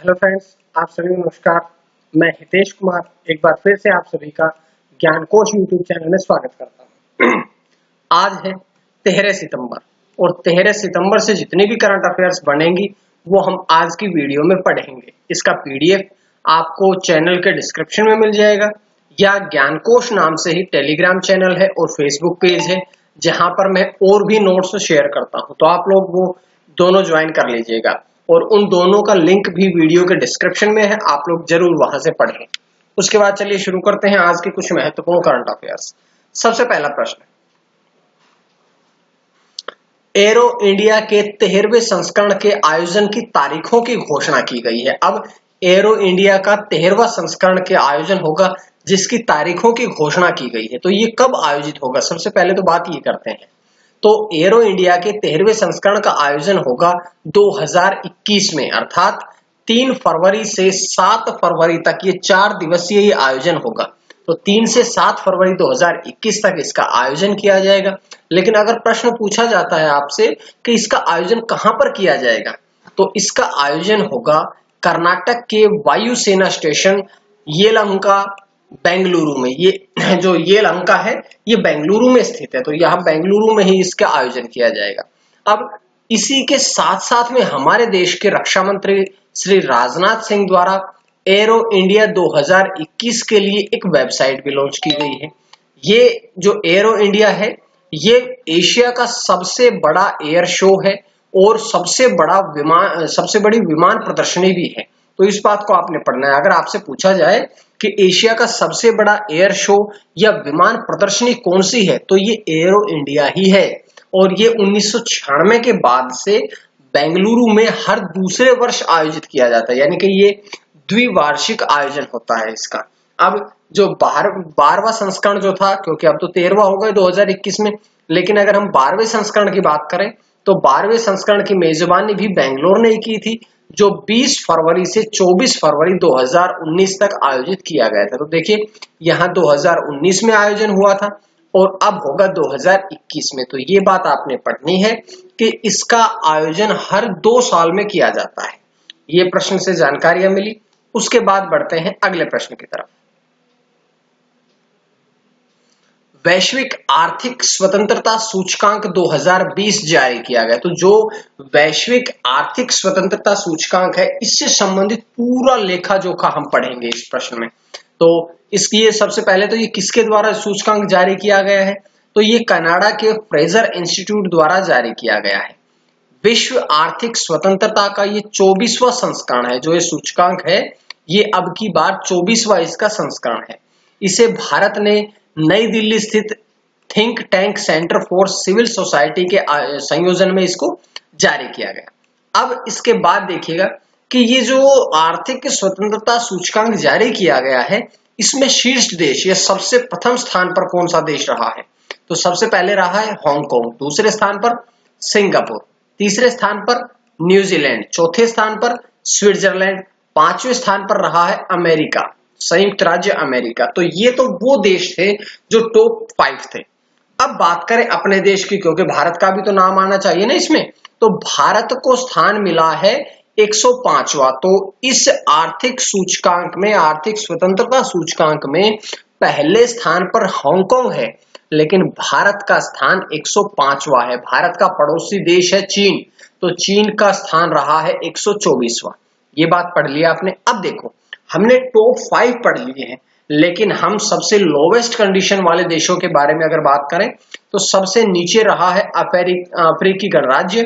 Hello friends, आप सभी को नमस्कार। मैं हितेश कुमार एक बार फिर से आप सभी का ज्ञान कोश यूट्यूब चैनल में स्वागत करता हूँ। आज है 13 सितंबर और 13 सितंबर से जितनी भी करंट अफेयर्स बनेंगी वो हम आज की वीडियो में पढ़ेंगे। इसका पीडीएफ आपको चैनल के डिस्क्रिप्शन में मिल जाएगा या ज्ञान कोश नाम से ही टेलीग्राम चैनल है और फेसबुक पेज है जहां पर मैं और भी नोट्स शेयर करता हूं, तो आप लोग वो दोनों ज्वाइन कर लीजिएगा और उन दोनों का लिंक भी वीडियो के डिस्क्रिप्शन में है, आप लोग जरूर वहां से पढ़ें। उसके बाद चलिए शुरू करते हैं आज के कुछ महत्वपूर्ण करंट अफेयर्स। सबसे पहला प्रश्न, एरो इंडिया के 13वें संस्करण के आयोजन की तारीखों की घोषणा की गई है। अब एरो इंडिया का 13वां संस्करण के आयोजन होगा जिसकी तारीखों की घोषणा की गई है, तो ये कब आयोजित होगा? सबसे पहले तो बात ये करते हैं। तो एरो इंडिया के 13वें संस्करण का आयोजन होगा 2021 में, अर्थात 3 फरवरी से 7 फरवरी तक ये 4 दिवसीय ये आयोजन होगा। तो 3 से 7 फरवरी 2021 तक इसका आयोजन किया जाएगा। लेकिन अगर प्रश्न पूछा जाता है आपसे कि इसका आयोजन कहां पर किया जाएगा, तो इसका आयोजन होगा कर्नाटक के वायुसेना स्टेशन येलहंका बेंगलुरु में। ये जो येलहंका है ये बेंगलुरु में स्थित है, तो यहाँ बेंगलुरु में ही इसका आयोजन किया जाएगा। अब इसी के साथ साथ में हमारे देश के रक्षा मंत्री श्री राजनाथ सिंह द्वारा एरो इंडिया 2021 के लिए एक वेबसाइट भी लॉन्च की गई है। ये जो एरो इंडिया है ये एशिया का सबसे बड़ा एयर शो है और सबसे बड़ी विमान प्रदर्शनी भी है। तो इस बात को आपने पढ़ना है। अगर आपसे पूछा जाए कि एशिया का सबसे बड़ा एयर शो या विमान प्रदर्शनी कौन सी है, तो ये एरो इंडिया ही है और ये 1996 के बाद से बेंगलुरु में हर दूसरे वर्ष आयोजित किया जाता है, यानी कि ये द्विवार्षिक आयोजन होता है इसका। अब जो 12वां संस्करण जो था, क्योंकि अब तो 13वां हो गया 2021 में, लेकिन अगर हम 12वें संस्करण की बात करें तो 12वें संस्करण की मेजबानी भी बेंगलोर ने की थी, जो 20 फरवरी से 24 फरवरी 2019 तक आयोजित किया गया था। तो देखिए यहाँ 2019 में आयोजन हुआ था और अब होगा 2021 में। तो ये बात आपने पढ़नी है कि इसका आयोजन हर 2 साल में किया जाता है। ये प्रश्न से जानकारियां मिली। उसके बाद बढ़ते हैं अगले प्रश्न की तरफ। वैश्विक आर्थिक स्वतंत्रता सूचकांक 2020 जारी किया गया। तो जो वैश्विक आर्थिक स्वतंत्रता सूचकांक है इससे संबंधित पूरा लेखा जोखा हम पढ़ेंगे इस प्रश्न में। तो इसकी सबसे पहले तो ये किसके द्वारा सूचकांक जारी किया गया है, तो ये कनाडा के फ्रेजर इंस्टीट्यूट द्वारा जारी किया गया है। विश्व आर्थिक स्वतंत्रता का ये 24वां संस्करण है। जो ये सूचकांक है ये अब की बार 24वां इसका संस्करण है। इसे भारत ने नई दिल्ली स्थित think tank centre for civil society के संयोजन में इसको जारी किया गया। अब इसके बाद देखिएगा कि ये जो आर्थिक स्वतंत्रता सूचकांक जारी किया गया है इसमें शीर्ष देश या सबसे प्रथम स्थान पर कौन सा देश रहा है, तो सबसे पहले रहा है हांगकांग, दूसरे स्थान पर सिंगापुर, तीसरे स्थान पर न्यूजीलैंड, चौथे स्थान पर स्विट्जरलैंड, 5वें स्थान पर रहा है अमेरिका, संयुक्त राज्य अमेरिका। तो ये तो वो देश थे जो टॉप 5 थे। अब बात करें अपने देश की, क्योंकि भारत का भी तो नाम आना चाहिए ना इसमें, तो भारत को स्थान मिला है 105वां। तो इस आर्थिक सूचकांक में, आर्थिक स्वतंत्रता सूचकांक में पहले स्थान पर हांगकांग है, लेकिन भारत का स्थान 105वां है। भारत का पड़ोसी देश है चीन, तो चीन का स्थान रहा है 124वां। ये बात पढ़ लिया आपने। अब देखो हमने टॉप 5 पढ़ लिए हैं, लेकिन हम सबसे लोवेस्ट कंडीशन वाले देशों के बारे में अगर बात करें तो सबसे नीचे रहा है अफ्रीकी गणराज्य,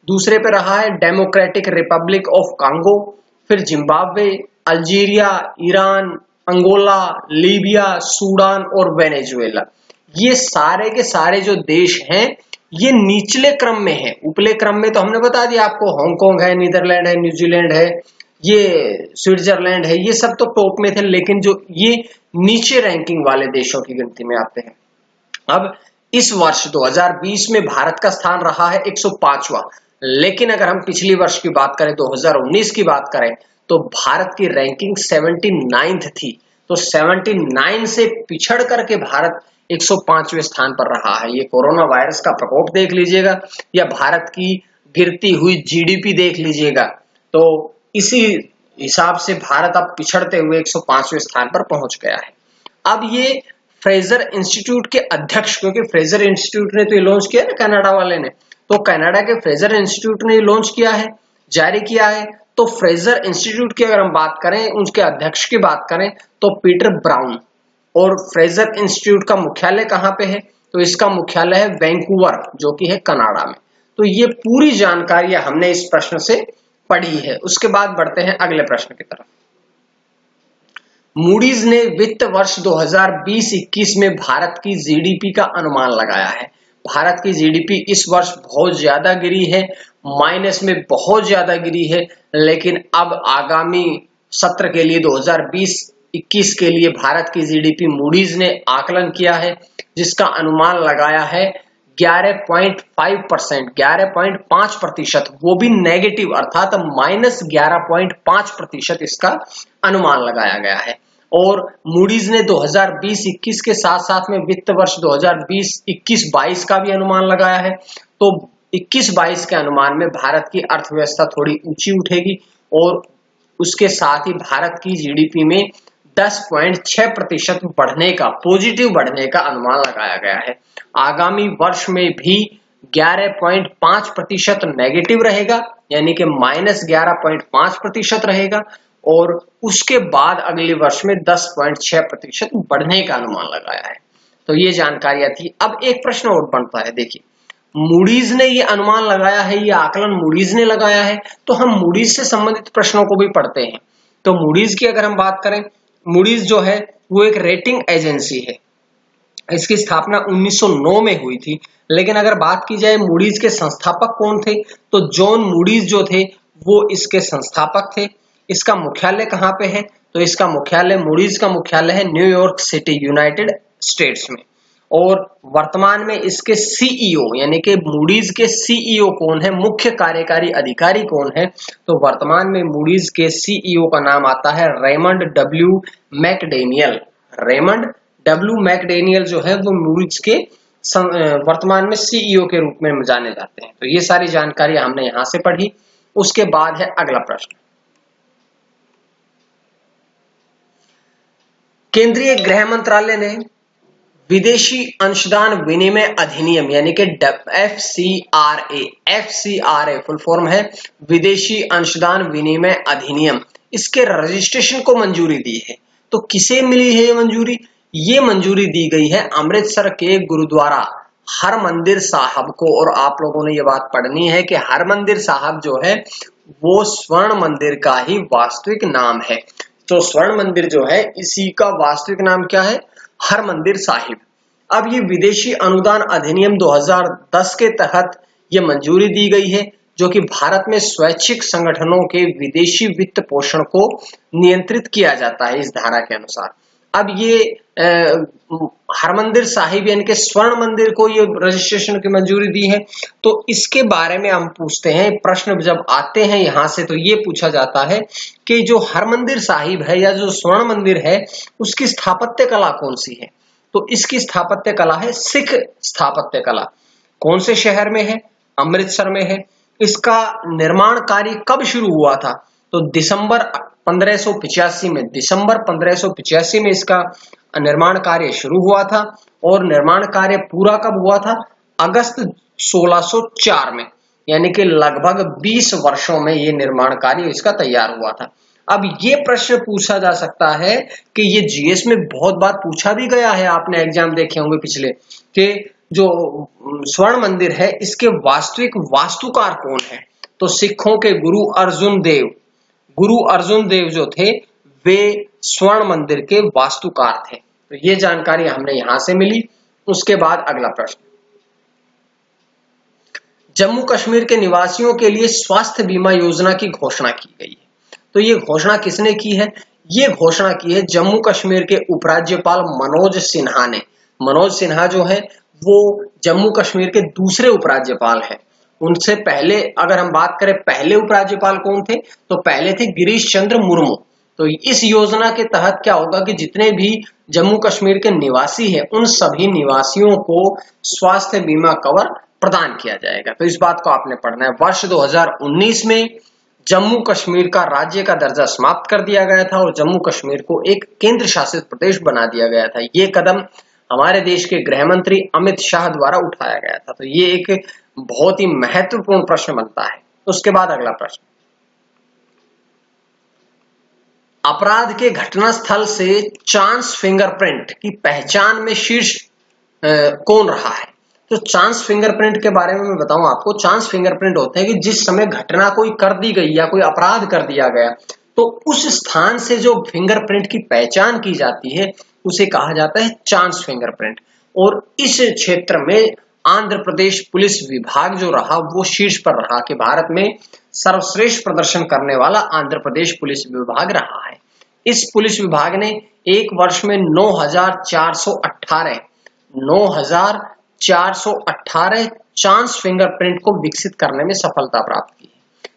दूसरे पे रहा है डेमोक्रेटिक रिपब्लिक ऑफ कांगो, फिर Zimbabwe, Algeria, Iran, Angola, Libya, Sudan और वेनेजुएला। ये सारे के सारे जो देश हैं ये निचले क्रम में है। उपले क्रम में तो हमने बता दिया आपको, हांगकांग है, नीदरलैंड है, न्यूजीलैंड है, ये स्विट्जरलैंड है, ये सब तो टॉप में थे, लेकिन जो ये नीचे रैंकिंग वाले देशों की गिनती में आते हैं। अब इस वर्ष 2020 में भारत का स्थान रहा है 105वां, लेकिन अगर हम पिछली वर्ष की बात करें 2019 की बात करें तो भारत की रैंकिंग 79th थी। तो 79 से पिछड़ करके भारत 105वें स्थान पर रहा है। ये कोरोना वायरस का प्रकोप देख लीजिएगा या भारत की गिरती हुई जीडीपी देख लीजिएगा, तो इसी हिसाब से भारत अब पिछड़ते हुए 105वें स्थान पर पहुंच गया है। अब ये फ्रेजर इंस्टीट्यूट के अध्यक्ष, क्योंकि फ्रेजर इंस्टीट्यूट ने तो ये लॉन्च किया ना कनाडा वाले ने, तो कनाडा के फ्रेजर इंस्टीट्यूट ने लॉन्च किया है, जारी किया है। तो फ्रेजर इंस्टीट्यूट की अगर हम बात करें, उसके अध्यक्ष की बात करें तो पीटर ब्राउन। और फ्रेजर इंस्टीट्यूट का मुख्यालय कहां पे है? तो इसका मुख्यालय है वैंकूवर, जो कि है कनाडा में। तो ये पूरी जानकारी हमने इस प्रश्न से पढ़ी है। उसके बाद बढ़ते हैं अगले प्रश्न की तरफ। मूडीज ने वित्त वर्ष 2020-21 में भारत की जीडीपी का अनुमान लगाया है। भारत की जीडीपी इस वर्ष बहुत ज्यादा गिरी है, माइनस में बहुत ज्यादा गिरी है, लेकिन अब आगामी सत्र के लिए 2020-21 के लिए भारत की जीडीपी मूडीज ने आकलन किया है, जिसका अनुमान लगाया है 11.5%, 11.5%, वो भी नेगेटिव, अर्थात -11.5% इसका अनुमान लगाया गया है। और मूडीज ने 2020-21 के साथ साथ में वित्त वर्ष 2020-21-22 का भी अनुमान लगाया है। तो 21-22 के अनुमान में भारत की अर्थव्यवस्था थोड़ी ऊंची उठेगी और उसके साथ ही भारत की जीडीपी में 10.6% बढ़ने का, पॉजिटिव बढ़ने का अनुमान लगाया गया है। आगामी वर्ष में भी 11.5% नेगेटिव रहेगा, यानी कि -11.5% रहेगा, और उसके बाद अगले वर्ष में 10.6% बढ़ने का अनुमान लगाया है। तो ये जानकारियां थी। अब एक प्रश्न और बनता है, देखिए मूडीज ने ये अनुमान लगाया है, ये आकलन मूडीज ने लगाया है, तो हम मूडीज से संबंधित प्रश्नों को भी पढ़ते हैं। तो मूडीज की अगर हम बात करें, मूडीज जो है वो एक रेटिंग एजेंसी है। इसकी स्थापना 1909 में हुई थी। लेकिन अगर बात की जाए मूडीज के संस्थापक कौन थे, तो जॉन मूडीज जो थे वो इसके संस्थापक थे। इसका मुख्यालय कहां पे है? तो इसका मुख्यालय, मूडीज का मुख्यालय है न्यूयॉर्क सिटी, यूनाइटेड स्टेट्स में। और वर्तमान में इसके सीईओ, यानी कि मूडीज के सीईओ कौन है, मुख्य कार्यकारी अधिकारी कौन है? तो वर्तमान में मूडीज के सीईओ का नाम आता है रेमंड डब्ल्यू मैकडेनियल। रेमंड डब्ल्यू मैकडेनियल जो है वो मूडीज के वर्तमान में सीईओ के रूप में जाने जाते हैं। तो ये सारी जानकारी हमने यहां से पढ़ी। उसके बाद है अगला प्रश्न। केंद्रीय गृह मंत्रालय ने विदेशी अंशदान विनिमय अधिनियम, यानी कि एफसीआरए फुल फॉर्म है विदेशी अंशदान विनिमय अधिनियम, इसके रजिस्ट्रेशन को मंजूरी दी है। तो किसे मिली है ये मंजूरी? ये मंजूरी दी गई है अमृतसर के गुरुद्वारा हरमंदिर साहब को। और आप लोगों ने ये बात पढ़नी है कि हरमंदिर साहब जो है वो स्वर्ण मंदिर का ही वास्तविक नाम है। तो स्वर्ण मंदिर जो है इसी का वास्तविक नाम क्या है? हरमंदिर साहिब। अब ये विदेशी अनुदान अधिनियम 2010 के तहत ये मंजूरी दी गई है, जो कि भारत में स्वैच्छिक संगठनों के विदेशी वित्त पोषण को नियंत्रित किया जाता है इस धारा के अनुसार। अब ये हरमंदिर साहिब यानी कि स्वर्ण मंदिर को ये रजिस्ट्रेशन की मंजूरी दी है। तो इसके बारे में हम पूछते हैं, प्रश्न जब आते हैं यहां से तो ये पूछा जाता है कि जो हरमंदिर साहिब है या जो स्वर्ण मंदिर है उसकी स्थापत्य कला कौन सी है? तो इसकी स्थापत्य कला है सिख स्थापत्य कला। कौन से शहर में है? अमृतसर में है। इसका निर्माण कार्य कब शुरू हुआ था? तो दिसंबर 1585 में इसका निर्माण कार्य शुरू हुआ था। और निर्माण कार्य पूरा कब हुआ था? अगस्त 1604 में, यानी कि लगभग 20 वर्षों में ये निर्माण कार्य इसका तैयार हुआ था। अब ये प्रश्न पूछा जा सकता है कि ये जीएस में बहुत बार पूछा भी गया है, आपने एग्जाम देखे होंगे पिछले, कि जो स्वर्ण मंदिर है इसके वास्तविक वास्तुकार कौन है? तो सिखों के गुरु अर्जुन देव जो थे वे स्वर्ण मंदिर के वास्तुकार थे। तो ये जानकारी हमने यहां से मिली। उसके बाद अगला प्रश्न, जम्मू कश्मीर के निवासियों के लिए स्वास्थ्य बीमा योजना की घोषणा की गई है। तो ये घोषणा किसने की है? ये घोषणा की है जम्मू कश्मीर के उपराज्यपाल मनोज सिन्हा ने। मनोज सिन्हा जो है वो जम्मू कश्मीर के दूसरे उपराज्यपाल हैं। उनसे पहले अगर हम बात करें पहले उपराज्यपाल कौन थे, तो पहले थे गिरीश चंद्र मुर्मू। तो इस योजना के तहत क्या होगा कि जितने भी जम्मू कश्मीर के निवासी हैं उन सभी निवासियों को स्वास्थ्य बीमा कवर प्रदान किया जाएगा। तो इस बात को आपने पढ़ना है। वर्ष 2019 में जम्मू कश्मीर का राज्य का दर्जा समाप्त कर दिया गया था और जम्मू कश्मीर को एक केंद्र शासित प्रदेश बना दिया गया था। ये कदम हमारे देश के गृह मंत्री अमित शाह द्वारा उठाया गया था। तो ये एक बहुत ही महत्वपूर्ण प्रश्न बनता है। उसके बाद अगला प्रश्न, अपराध के घटनास्थल से चांस फिंगरप्रिंट की पहचान में शीर्ष कौन रहा है? तो चांस फिंगरप्रिंट के बारे में मैं बताऊं आपको, चांस फिंगरप्रिंट होते हैं कि जिस समय घटना कोई कर दी गई या कोई अपराध कर दिया गया तो उस स्थान से जो फिंगरप्रिंट की पहचान की जाती है उसे कहा जाता है चांस फिंगरप्रिंट। और इस क्षेत्र में आंध्र प्रदेश पुलिस विभाग जो रहा वो शीर्ष पर रहा कि भारत में सर्वश्रेष्ठ प्रदर्शन करने वाला आंध्र प्रदेश पुलिस विभाग रहा है। इस पुलिस विभाग ने एक वर्ष में 9,418 चांस फिंगरप्रिंट को विकसित करने में सफलता प्राप्त की है।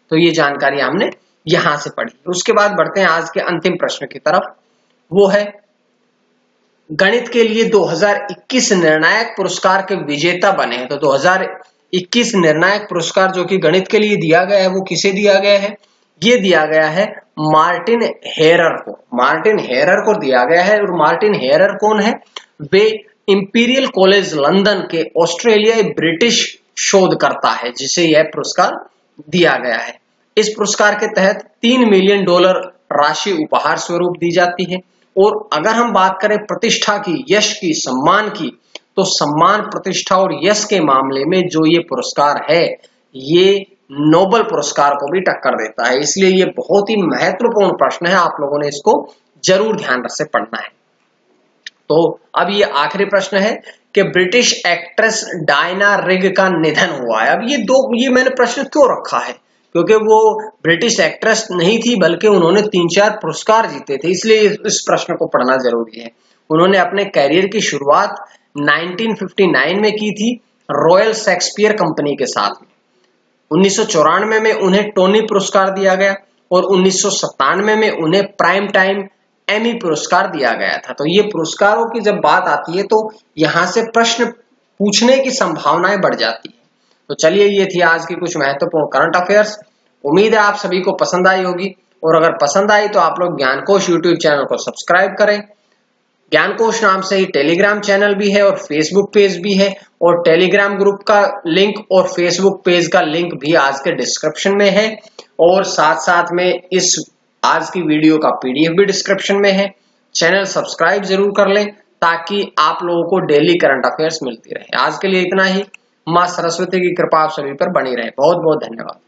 तो ये जानकारी हमने यहां से पढ़ी। उसके बाद बढ़ते हैं आज के अंतिम प्रश्न की तरफ, वो है गणित के लिए 2021 निर्णायक पुरस्कार के विजेता बने हैं। तो 2021 निर्णायक पुरस्कार जो कि गणित के लिए दिया गया है वो किसे दिया गया है? ये दिया गया है मार्टिन हेरर को। मार्टिन हेरर को दिया गया है। और मार्टिन हेरर कौन है? वे इंपीरियल कॉलेज लंदन के ऑस्ट्रेलियाई ब्रिटिश शोधकर्ता है जिसे यह पुरस्कार दिया गया है। इस पुरस्कार के तहत $3 मिलियन राशि उपहार स्वरूप दी जाती है। और अगर हम बात करें प्रतिष्ठा की, यश की, सम्मान की, तो सम्मान, प्रतिष्ठा और यश के मामले में जो ये पुरस्कार है ये नोबेल पुरस्कार को भी टक्कर देता है। इसलिए ये बहुत ही महत्वपूर्ण प्रश्न है, आप लोगों ने इसको जरूर ध्यान से पढ़ना है। तो अब ये आखिरी प्रश्न है कि ब्रिटिश एक्ट्रेस डायना रिग का निधन हुआ है। अब ये मैंने प्रश्न क्यों रखा है? क्योंकि वो ब्रिटिश एक्ट्रेस नहीं थी बल्कि उन्होंने 3-4 पुरस्कार जीते थे, इसलिए इस प्रश्न को पढ़ना जरूरी है। उन्होंने अपने कैरियर की शुरुआत 1959 में की थी रॉयल शेक्सपियर कंपनी के साथ में। 1994 में उन्हें टोनी पुरस्कार दिया गया और 1997 में उन्हें प्राइम टाइम एमी पुरस्कार दिया गया था। तो ये पुरस्कारों की जब बात आती है तो यहाँ से प्रश्न पूछने की संभावनाएं बढ़ जाती है। तो चलिए, ये थी आज की कुछ महत्वपूर्ण करंट अफेयर्स। उम्मीद है आप सभी को पसंद आई होगी और अगर पसंद आई तो आप लोग ज्ञानकोश यूट्यूब चैनल को सब्सक्राइब करें। ज्ञानकोश नाम से ही टेलीग्राम चैनल भी है और फेसबुक पेज भी है, और टेलीग्राम ग्रुप का लिंक और फेसबुक पेज का लिंक भी आज के डिस्क्रिप्शन में है, और साथ साथ में इस आज की वीडियो का पीडीएफ भी डिस्क्रिप्शन में है। चैनल सब्सक्राइब जरूर कर लें ताकि आप लोगों को डेली करंट अफेयर्स मिलती रहे। आज के लिए इतना ही। मां सरस्वती की कृपा आप सभी पर बनी रहे। बहुत बहुत धन्यवाद।